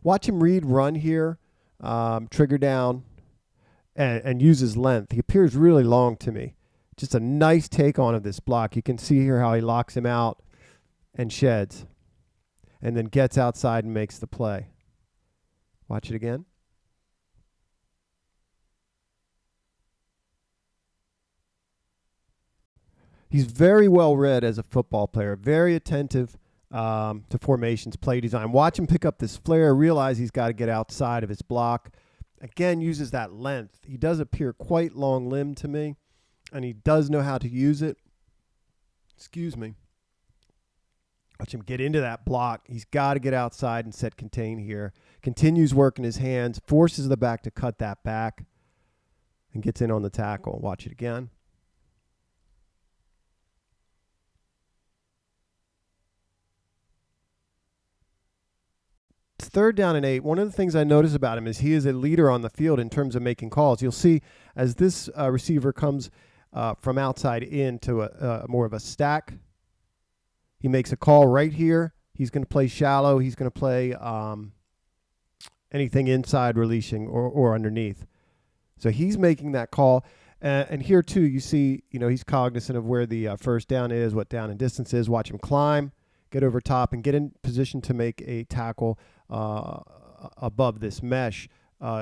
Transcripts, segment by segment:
Watch him read run here, trigger down, and use his length. He appears really long to me. Just a nice take on of this block. You can see here how he locks him out and sheds, and then gets outside and makes the play. Watch it again. He's very well read as a football player, very attentive to formations, play design. Watch him pick up this flare, realize he's got to get outside of his block. Again, uses that length. He does appear quite long-limbed to me, and he does know how to use it. Excuse me. Watch him get into that block. He's got to get outside and set contain here. Continues working his hands, forces the back to cut that back, and gets in on the tackle. Watch it again. It's 3rd down and 8. One of the things I notice about him is he is a leader on the field in terms of making calls. You'll see as this receiver comes from outside in to a more of a stack, he makes a call right here. He's going to play shallow. He's going to play anything inside releasing or underneath. So he's making that call. And here, too, you see, he's cognizant of where the first down is, what down and distance is. Watch him climb, get over top, and get in position to make a tackle above this mesh.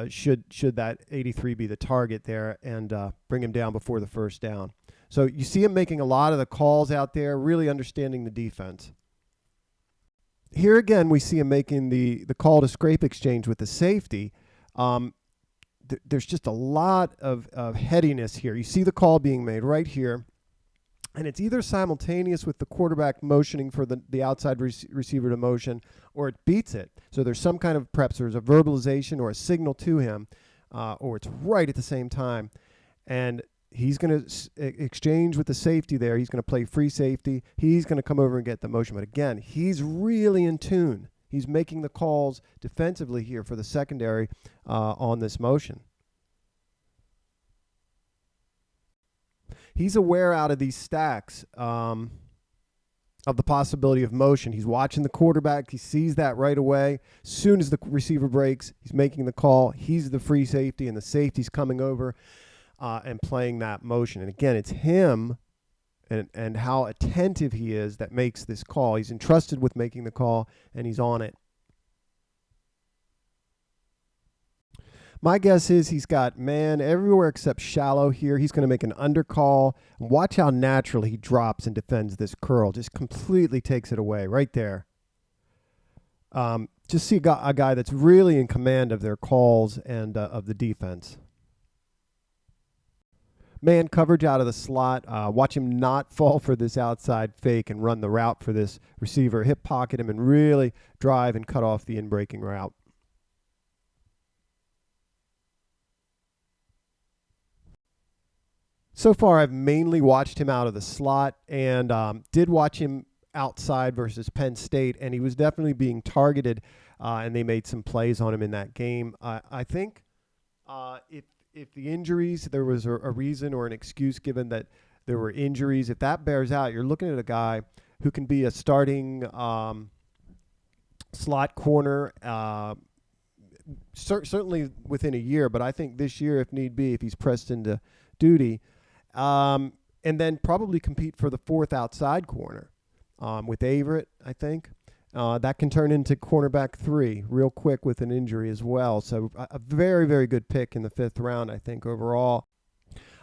Should that 83 be the target there, and bring him down before the first down. So you see him making a lot of the calls out there, really understanding the defense. Here again, we see him making the call to scrape exchange with the safety. There's just a lot of headiness here. You see the call being made right here, and it's either simultaneous with the quarterback motioning for the outside receiver to motion, or it beats it. So there's some kind of prep. So there's a verbalization or a signal to him, or it's right at the same time. And he's going to exchange with the safety there. He's going to play free safety. He's going to come over and get the motion. But again, he's really in tune. He's making the calls defensively here for the secondary on this motion. He's aware out of these stacks of the possibility of motion. He's watching the quarterback. He sees that right away. As soon as the receiver breaks, he's making the call. He's the free safety, and the safety's coming over and playing that motion. And again, it's him and how attentive he is that makes this call. He's entrusted with making the call, and he's on it. My guess is he's got man everywhere except shallow here. He's going to make an undercall. Watch how naturally he drops and defends this curl. Just completely takes it away right there. Just see a guy that's really in command of their calls and of the defense. Man coverage out of the slot. Watch him not fall for this outside fake and run the route for this receiver. Hip pocket him and really drive and cut off the in-breaking route. So far, I've mainly watched him out of the slot and did watch him outside versus Penn State, and he was definitely being targeted, and they made some plays on him in that game. I think if the injuries, there was a reason or an excuse given that there were injuries, if that bears out, you're looking at a guy who can be a starting slot corner, certainly within a year, but I think this year, if need be, if he's pressed into duty, and then probably compete for the 4th outside corner with Averett, I think. That can turn into cornerback 3 real quick with an injury as well. So a very, very good pick in the 5th round, I think, overall.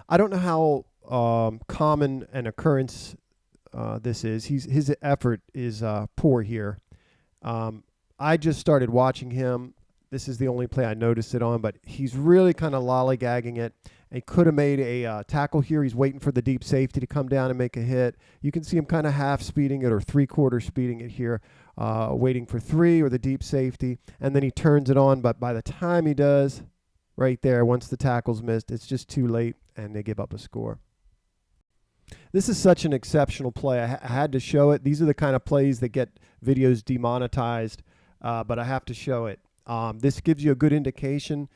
I don't know how common an occurrence this is. His effort is poor here. I just started watching him. This is the only play I noticed it on, but he's really kind of lollygagging it. He could have made a tackle here. He's waiting for the deep safety to come down and make a hit. You can see him kind of half speeding it or 3/4 speeding it here, waiting for 3 or the deep safety, and then he turns it on. But by the time he does, right there, once the tackle's missed, it's just too late, and they give up a score. This is such an exceptional play. I had to show it. These are the kind of plays that get videos demonetized, but I have to show it. This gives you a good indication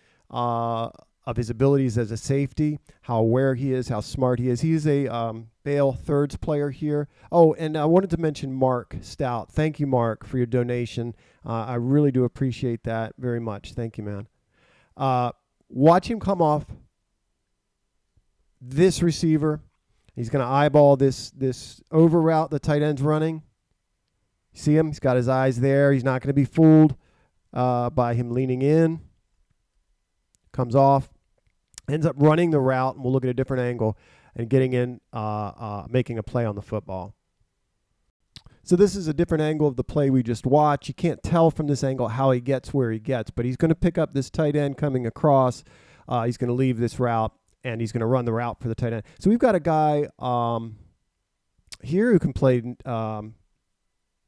of his abilities as a safety, how aware he is, how smart he is. He's a Bale thirds player here. Oh, and I wanted to mention Mark Stout. Thank you, Mark, for your donation. I really do appreciate that very much. Thank you, man. Watch him come off this receiver. He's going to eyeball this over route the tight end's running. See him? He's got his eyes there. He's not going to be fooled by him leaning in. Comes off, ends up running the route, and we'll look at a different angle and getting in, making a play on the football. So this is a different angle of the play we just watched. You can't tell from this angle how he gets where he gets, but he's going to pick up this tight end coming across. He's going to leave this route, and he's going to run the route for the tight end. So we've got a guy here who can play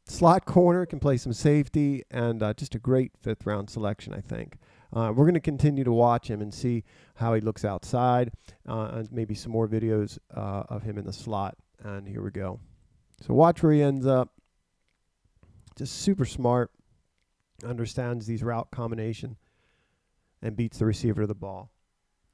slot corner, can play some safety, and just a great fifth-round selection, I think. We're going to continue to watch him and see how he looks outside, and maybe some more videos of him in the slot. And here we go. So watch where he ends up. Just super smart, understands these route combination, and beats the receiver to the ball.